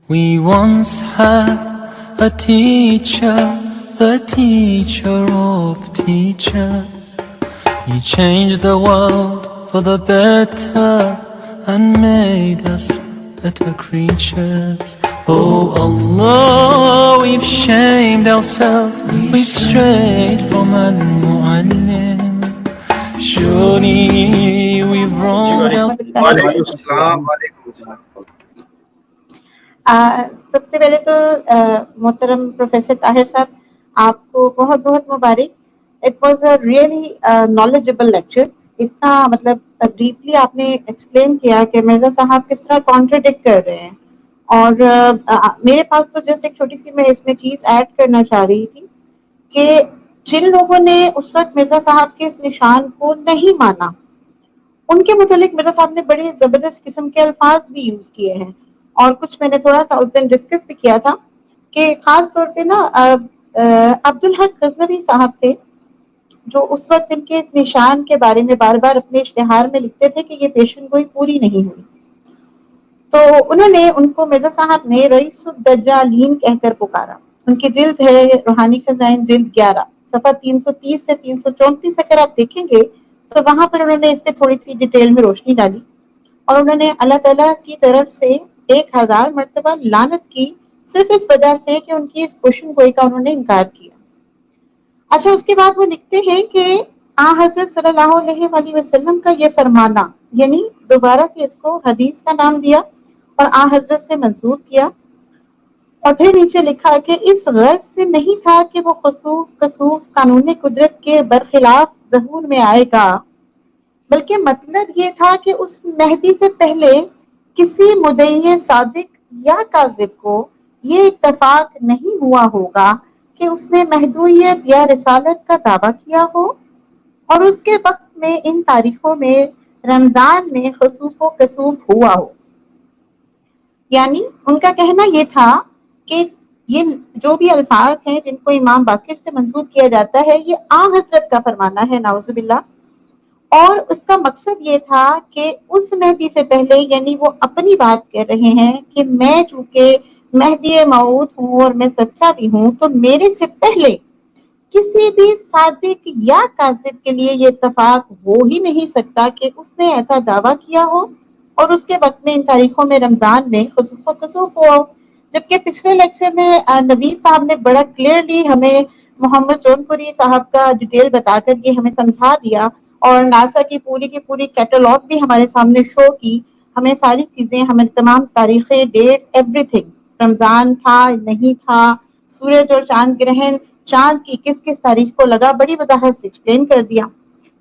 We once had a teacher, the teacher of teachers. He changed the world for the better and made us better creatures. Oh Allah, we've shamed ourselves, we've strayed from Al-Mu'allim. Surely we've wronged ourselves. सबसे पहले तो मोहतरम professor Tahir साहब, आपको बहुत बहुत मुबारक. It was a really knowledgeable lecture. इतना मतलब डीपली आपने एक्सप्लेन किया कि मिर्जा साहब किस तरह कॉन्ट्रडिक्ट कर रहे हैं. और मेरे पास तो जस्ट एक छोटी सी मैं इसमें चीज ऐड करना चाह रही थी कि जिन लोगों ने उस वक्त मिर्जा साहब के इस निशान को नहीं माना, उनके मुतालिक मिर्जा साहब ने बड़े जबरदस्त किस्म के अल्फाज भी यूज किए हैं. और कुछ मैंने थोड़ा सा उस दिन डिस्कस भी किया था कि खास तौर पे ना अब्दुल हक गजनवी साहब थे, जो उस वक्त इनके इस निशान के बारे में बार बार अपने इश्तिहार में लिखते थे कि ये पेशन गोई पूरी नहीं हुई. तो उन्होंने उनको मिर्जा साहब ने रईसुद्दज्जालीन कहकर पुकारा. उनकी जिल्द है रूहानी खजाइन जिल्द 11 सफा 330 से 334. अगर आप देखेंगे तो वहां पर उन्होंने इस पे थोड़ी सी डिटेल में रोशनी डाली और उन्होंने अल्लाह ताला की तरफ से 1000 मर्तबा लानत की, सिर्फ इस वजह से कि उनकी इस पेशन गोई का उन्होंने इनकार किया. अच्छा, उसके बाद वो लिखते हैं कि आ हज़रत सल्लल्लाहु अलैहि वसल्लम का ये फरमाना, यानी दोबारा से इसको हदीस का नाम दिया और आ हजरत से मंसूब किया. और फिर नीचे लिखा कि इस गर्ज से नहीं था कि वो खसूफ कसूफ कानून कुदरत के बरखिलाफ ज़हूर में आएगा, बल्कि मतलब ये था कि उस मेहदी से पहले किसी मुदई सादिक या काजिब को ये इत्तफाक नहीं हुआ होगा कि उसने महदूयत या रिसालत का दावा किया हो और उसके वक्त में इन तारीखों में रमजान में खसूफ व कसूफ हुआ हो. यानी उनका कहना ये था कि ये जो भी अल्फाज हैं जिनको इमाम बाकिर से मंसूब किया जाता है, ये आ हजरत का फरमाना है, नाउजुबिल्लाह. और उसका मकसद ये था कि उस मेहदी से पहले, यानी वो अपनी बात कर रहे हैं कि मैं चूंकि मेहदी मऊद हूँ और मैं सच्चा भी हूँ, तो मेरे से पहले किसी भी सादिक या काजिब के लिए ये इत्तफाक हो ही नहीं सकता कि उसने ऐसा दावा किया हो और उसके वक्त में इन तारीखों में रमजान में खसूफ कसूफ हुआ. जबकि पिछले लेक्चर में नवीद साहब ने बड़ा क्लियरली हमें मोहम्मद जौनपुरी साहब का डिटेल बताकर ये हमें समझा दिया और नासा की पूरी कैटलॉग भी हमारे सामने शो की. हमें सारी चीजें, हमें तमाम तारीखें, डेट्स, एवरीथिंग, रमजान था नहीं था, सूरज और चांद ग्रहण, चांद की किस किस तारीख को लगा, बड़ी वजाहत से एक्सप्लेन कर दिया.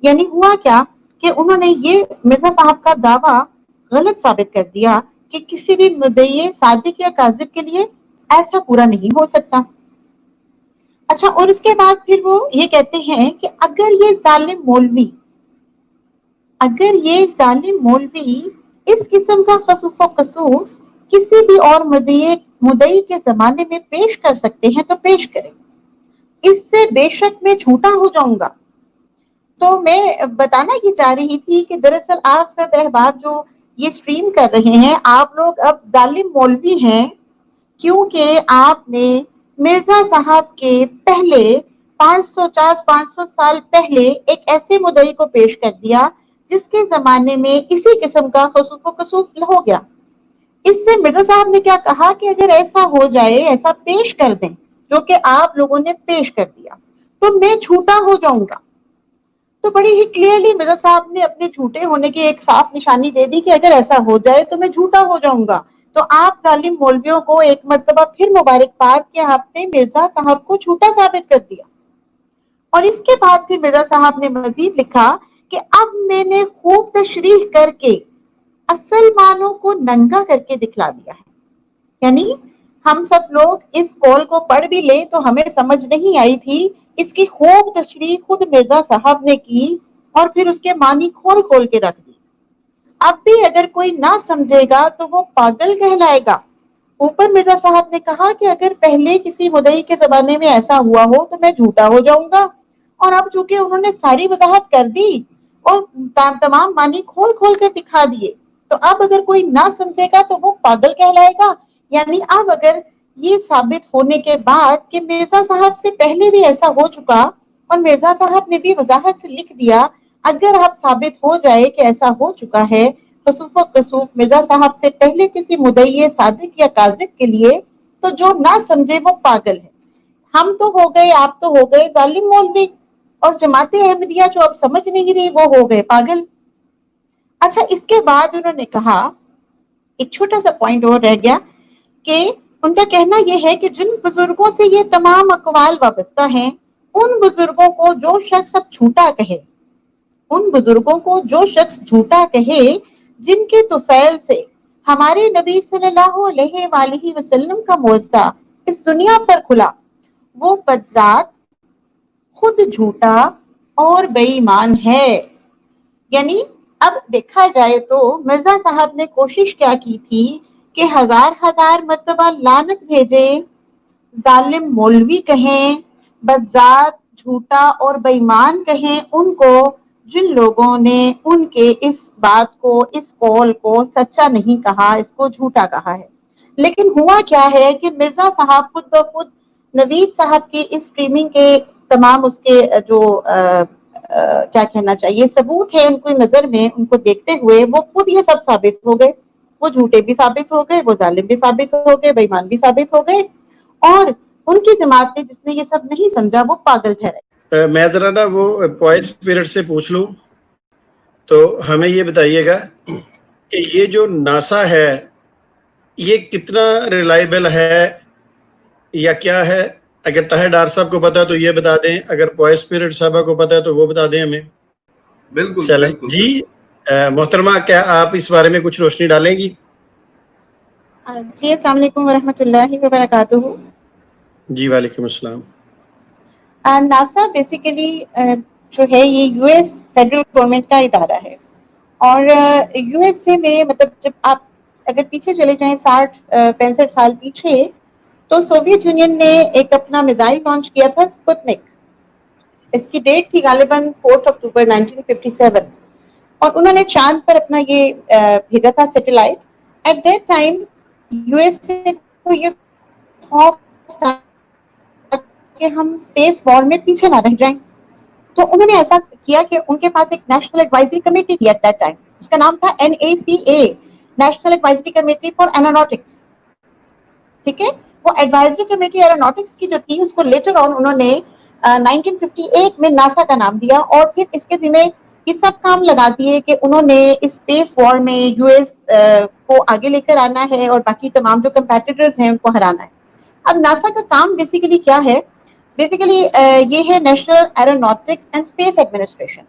यानी हुआ क्या कि उन्होंने ये मिर्जा साहब का दावा गलत साबित कर दिया कि किसी भी मुद्दई सादिक या काजिब के लिए ऐसा पूरा नहीं हो सकता. अच्छा, और उसके बाद फिर वो ये कहते हैं कि अगर ये जालिम मौलवी इस किस्म का खसूफ व कसूफ किसी भी और मुद्दई के जमाने में पेश कर सकते हैं तो पेश करें, इससे बेशक मैं झूठा हो जाऊंगा. तो मैं बताना ये चाह रही थी कि दरअसल आप सब अहबाब जो ये स्ट्रीम कर रहे हैं, आप लोग अब जालिम मौलवी हैं, क्योंकि आपने मिर्जा साहब के पहले 500 साल पहले एक ऐसे मुद्दई को पेश कर दिया जिसके जमाने में इसी किस्म का खसूफ कसूफ हो गया. इससे मिर्जा साहब ने क्या कहा कि अगर ऐसा हो जाए, ऐसा पेश कर दें जो कि आप लोगों ने पेश कर दिया, तो मैं झूठा हो जाऊंगा. तो बड़ी ही क्लियरली मिर्जा साहब ने अपने झूठे होने की एक साफ निशानी दे दी कि अगर ऐसा हो जाए तो मैं झूठा हो जाऊंगा. तो आप जालिम मौलवियों को एक मर्तबा फिर मुबारकबाद कि आपने मिर्जा साहब को झूठा साबित कर दिया. और इसके बाद फिर मिर्जा साहब ने मजीद लिखा कि अब मैंने खूब तशरीह करके असल मानों को नंगा करके दिखला दिया है. यानी हम सब लोग इस कॉल को पढ़ भी ले तो हमें समझ नहीं आई थी, इसकी खूब तशरीह खुद मिर्जा साहब ने की और फिर उसके मानी खोल खोल के रख दी. अब भी अगर कोई ना समझेगा तो वो पागल कहलाएगा. ऊपर मिर्जा साहब ने कहा कि अगर पहले किसी मुद्दई के जमाने में ऐसा हुआ हो तो मैं झूठा हो जाऊंगा, और अब चूंकि उन्होंने सारी वजाहत कर दी और तमाम मानी खोल खोल कर दिखा दिए, तो अब अगर कोई ना समझेगा तो वो पागल कहलाएगा. یعنی اب اگر یہ ثابت ہونے کے بعد کہ مرزا صاحب سے پہلے بھی ایسا ہو چکا اور مرزا صاحب نے بھی وضاحت سے لکھ دیا، اگر اب ثابت ہو جائے کہ ایسا ہو چکا ہے خسوف و کسوف مرزا صاحب سے پہلے کسی مدعی صادق یا کاذب کے لیے، تو جو نہ سمجھے وہ پاگل ہے. ہم تو ہو گئے، آپ تو ہو گئے ظالم مولوی، اور جماعت احمدیہ جو اب سمجھ نہیں رہی وہ ہو گئے پاگل. اچھا، اس کے بعد انہوں نے کہا ایک چھوٹا سا پوائنٹ اور رہ گیا کہ ان کا کہنا یہ ہے کہ جن بزرگوں سے یہ تمام اقوال وابستہ ہیں، ان بزرگوں کو جو شخص اب جھوٹا کہے، ان بزرگوں کو جو شخص جھوٹا کہے جن کے طفیل سے ہمارے نبی صلی اللہ علیہ وآلہ وسلم کا معجزہ اس دنیا پر کھلا، وہ بذات خود جھوٹا اور بے ایمان ہے. یعنی اب دیکھا جائے تو مرزا صاحب نے کوشش کیا کی تھی کہ ہزار مرتبہ لعنت بھیجے، ظالم مولوی کہیں، بذات جھوٹا اور بے ایمان کہیں ان کو جن لوگوں نے ان کے اس بات کو، اس قول کو سچا نہیں کہا، اس کو جھوٹا کہا ہے. لیکن ہوا کیا ہے کہ مرزا صاحب خود بخود نوید صاحب کی اس اسٹریمنگ کے تمام اس کے جو کیا کہنا چاہیے ثبوت ہے ان کی نظر میں، ان کو دیکھتے ہوئے وہ خود یہ سب ثابت ہو گئے. وہ جھوٹے بھی ثابت ہو گئے، وہ ظالم بھی ثابت ہو گئے، بے ایمان بھی ثابت ہو گئے، اور ان کی جماعت نے جس نے یہ سب نہیں سمجھا وہ پاگل ٹھہرے. میں ذرا نا وہ پوائس اسپرٹ سے پوچھ لوں تو ہمیں یہ بتائیے گا کہ یہ جو ناسا ہے یہ کتنا ریلائبل ہے یا کیا ہے؟ اگر طاہر ڈار صاحب کو پتا ہے تو یہ بتا دیں، اگر پوائس اسپرٹ صاحبہ کو پتا ہے تو وہ بتا دیں ہمیں. بالکل چلیں جی. محترمہ کیا آپ اس بارے میں کچھ روشنی ڈالیں گی؟ جی السلام علیکم ورحمۃ اللہ وبرکاتہ. جی وعلیکم السلام. ناسا بیسیکلی جو ہے یہ یو ایس فیڈرل گورنمنٹ کا ادارہ ہے، اور یو ایس اے میں مطلب جب آپ اگر پیچھے چلے جائیں 60-65 سال پیچھے، تو سوویت یونین نے ایک اپنا میزائل لانچ کیا تھا سپوتنک. اس کی ڈیٹ تھی غالباً 4 اکتوبر 1957، اور انہوں نے چاند پر اپنا یہ بھیجا تھا satellite. At that time U S A کو یہ خوف تھا کہ ہم اسپیس وار میں پیچھے نہ رہ جائیں، تو انہوں نے ایسا کیا کہ ان کے پاس ایک نیشنل ایڈوائزری کمیٹی تھی ایٹ دیٹ ٹائم، اس کا نام تھا NACA، national advisory committee for aeronautics. ٹھیک ہے، وہ ایڈوائزری کمیٹی ایروناٹکس کی جو تھی اس کو لیٹر آن انہوں نے 1958 میں ناسا کا نام دیا، اور پھر اس کے ذمہ یہ سب کام لگا دیے کہ انہوں نے اسپیس وار میں یو ایس کو آگے لے کر آنا ہے اور باقی تمام جو کمپیٹیٹرز ہیں ان کو ہرانا ہے. اب ناسا کا کام بیسیکلی کیا ہے؟ بیسیکلی یہ ہے national aeronautics and space administration.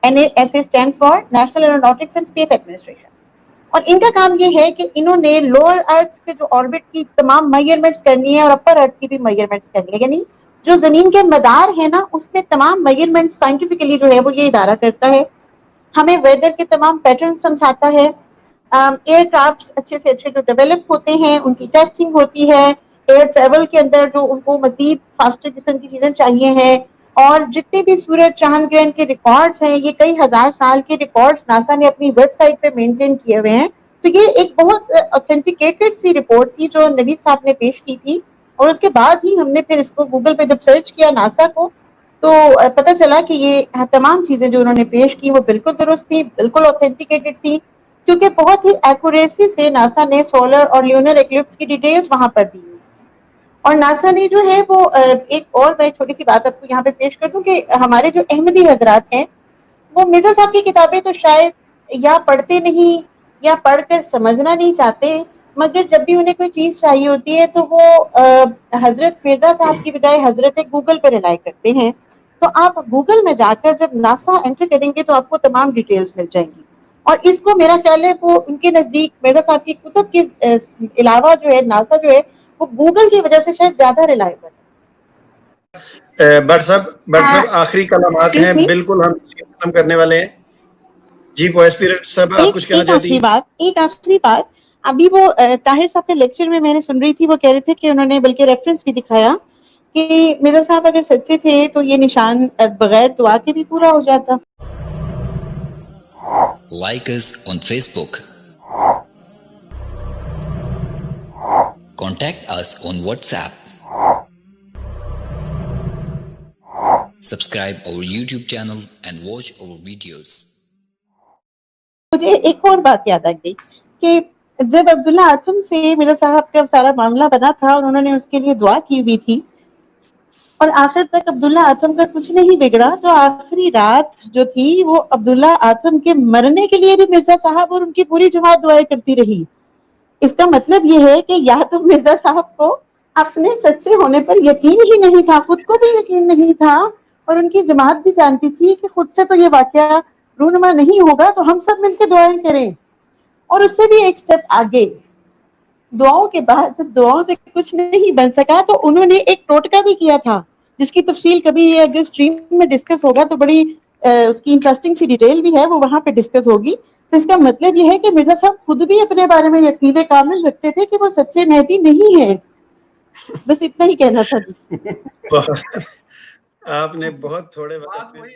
NASA stands for national aeronautics and space administration. اور ان کا کام یہ ہے کہ انہوں نے لوور ارتھ کے جو آربٹ کی تمام میجرمنٹس کرنی ہے اور اپر ارتھ کی بھی میجرمنٹس کرنی ہے، یعنی جو زمین کے مدار ہے نا اس میں تمام میجرمنٹ سائنٹیفکلی جو ہے وہ یہ ادارہ کرتا ہے. ہمیں ویدر کے تمام پیٹرن سمجھاتا ہے. ایئر کرافٹ اچھے سے اچھے جو ڈیولپ ہوتے ہیں ان کی ٹیسٹنگ ہوتی ہے. ایئر ٹریول کے اندر جو ان کو مزید فاسٹر قسم کی چیزیں چاہیے ہیں، اور جتنے بھی سورج چاند گرہن کے ریکارڈز ہیں یہ کئی ہزار سال کے ریکارڈز ناسا نے اپنی ویب سائٹ پہ مینٹین کیے ہوئے ہیں. تو یہ ایک بہت اوتھینٹیکیٹڈ سی رپورٹ تھی جو نوید صاحب نے پیش کی تھی، اور اس کے بعد ہی ہم نے پھر اس کو گوگل پہ جب سرچ کیا ناسا کو تو پتہ چلا کہ یہ تمام چیزیں جو انہوں نے پیش کی وہ بالکل درست تھی، بالکل اوتھینٹیکیٹڈ تھی، کیونکہ بہت ہی ایکوریسی سے ناسا نے سولر اور لیونر ایکلپس کی ڈیٹیلز وہاں پر دی. اور ناسا نے جو ہے وہ ایک اور میں چھوٹی سی بات آپ کو یہاں پہ پیش کر دوں کہ ہمارے جو احمدی حضرات ہیں وہ مرزا صاحب کی کتابیں تو شاید یا پڑھتے نہیں یا پڑھ کر سمجھنا نہیں چاہتے، مگر جب بھی انہیں کوئی چیز چاہیے ہوتی ہے تو وہ حضرت مرزا صاحب کی بجائے حضرت گوگل پہ ریلائی کرتے ہیں. تو آپ گوگل میں جا کر جب ناسا انٹر کریں گے تو آپ کو تمام ڈیٹیلز مل جائیں گی. اور اس کو میرا خیال ہے وہ ان کے نزدیک مرزا صاحب کی کتب کے علاوہ جو ہے ناسا جو ہے وہ گوگل کی وجہ سے شاید زیادہ ریلائبل ہے. بٹ صاحب آخری کلمات ہیں، بالکل ہم ختم کرنے والے ہیں. جی وائس پیریڈ صاحب آپ کچھ کہنا چاہتی ہیں؟ ایک آخری بات ابھی وہ طاہر صاحب کے لیکچر میں نے سن رہی تھی، وہ کہہ رہے تھے کہ انہوں نے بلکہ ریفرنس بھی دکھایا کہ مرزا صاحب اگر سچے تھے تو یہ نشان بغیر دعا کے بھی پورا ہو جاتا. Like us on Facebook. Contact us on WhatsApp. Subscribe our YouTube channel and watch our videos. मुझे एक और बात याद आ गई कि जब अब्दुल्ला आथम से मिर्जा साहब का सारा मामला बना था और उन्होंने उसके लिए दुआ की हुई थी और आखिर तक अब्दुल्ला आथम का कुछ नहीं बिगड़ा, तो आखिरी रात जो थी वो अब्दुल्ला आथम के मरने के लिए भी मिर्जा साहब और उनकी पूरी जमात दुआएं करती रही। इसका मतलब ये है कि या तो मिर्जा साहब को अपने सच्चे होने पर यकीन ही नहीं था, खुद को भी यकीन नहीं था, और उनकी जमात भी जानती थी कि खुद से तो ये वाकया रूनुमा नहीं होगा, तो हम सब मिलकर दुआएं करें। और उससे भी एक स्टेप आगे, दुआओं के बाद जब दुआओं से कुछ नहीं बन सका तो उन्होंने एक टोटका भी किया था, जिसकी तफसील कभी ये अगर स्ट्रीम में डिस्कस होगा तो बड़ी उसकी इंटरेस्टिंग सी डिटेल भी है, वो वहां पे डिस्कस होगी। तो इसका मतलब ये है कि मिर्जा साहब खुद भी अपने बारे में यकीन कामिल रखते थे कि वो सच्चे मेहदी नहीं है। बस इतना ही कहना था जी। आपने बहुत थोड़े वक्त में